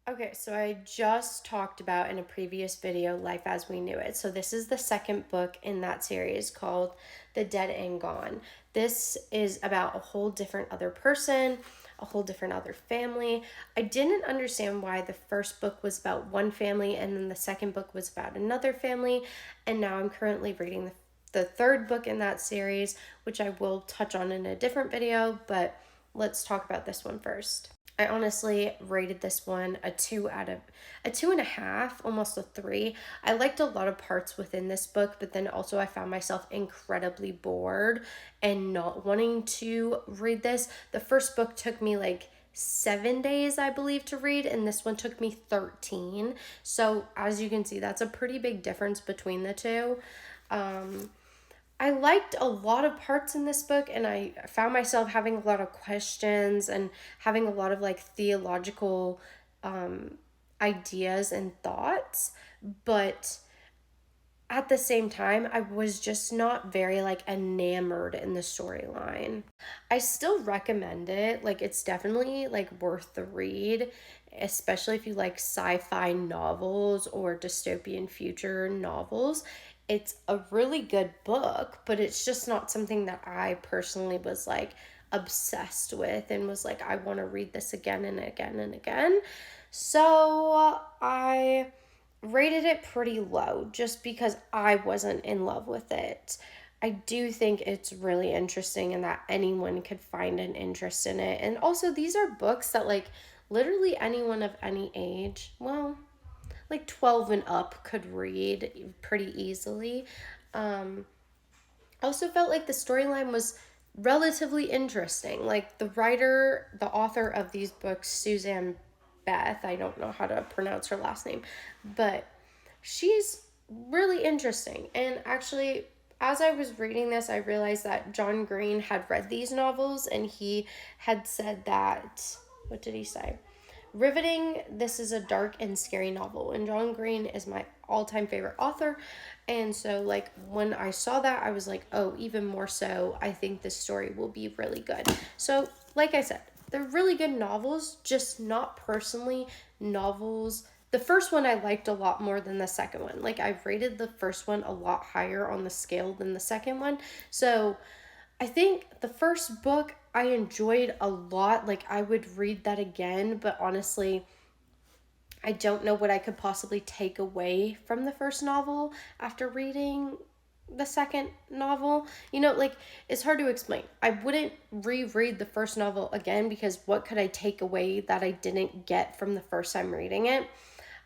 Okay, so I just talked about in a previous video Life as We Knew It. So this is the second book in that series called The Dead and Gone. This is about a whole different other person, a whole different other family. I didn't understand why the first book was about one family and then the second book was about another family. And now I'm currently reading the third book in that series, which I will touch on in a different video, but let's talk about this one first. I honestly rated this one a 2.5, almost a 3. I liked a lot of parts within this book, but then also I found myself incredibly bored and not wanting to read this. The first book took me like 7 days, I believe, to read, and this one took me 13. So as you can see, that's a pretty big difference between the two. I liked a lot of parts in this book, and I found myself having a lot of questions and having a lot of like theological ideas and thoughts. But at the same time, I was just not very like enamored in the storyline. I still recommend it. Like, it's definitely like worth the read, especially if you like sci-fi novels or dystopian future novels. It's a really good book, but it's just not something that I personally was like obsessed with and was like, I want to read this again and again and again. So I rated it pretty low just because I wasn't in love with it. I do think it's really interesting and that anyone could find an interest in it. And also, these are books that, like, literally anyone of any age, well, like 12 and up, could read pretty easily. I also felt like the storyline was relatively interesting. Like, the author of these books, Suzanne Beth, I don't know how to pronounce her last name, but she's really interesting. And actually, as I was reading this, I realized that John Green had read these novels and he had said that, what did he say? Riveting, this is a dark and scary novel. And John Green is my all-time favorite author. And so, like, when I saw that, I was like, oh, even more so, I think this story will be really good. So, like I said, they're really good novels, just not personally novels. The first one I liked a lot more than the second one. Like, I rated the first one a lot higher on the scale than the second one. So, I think the first book I enjoyed a lot. Like, I would read that again, but honestly, I don't know what I could possibly take away from the first novel after reading the second novel. Like, it's hard to explain. I wouldn't reread the first novel again because what could I take away that I didn't get from the first time reading it?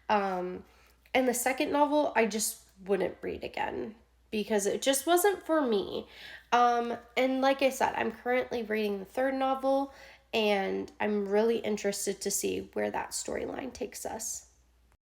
Um, and the second novel, I just wouldn't read again because it just wasn't for me. And like I said, I'm currently reading the third novel, and I'm really interested to see where that storyline takes us.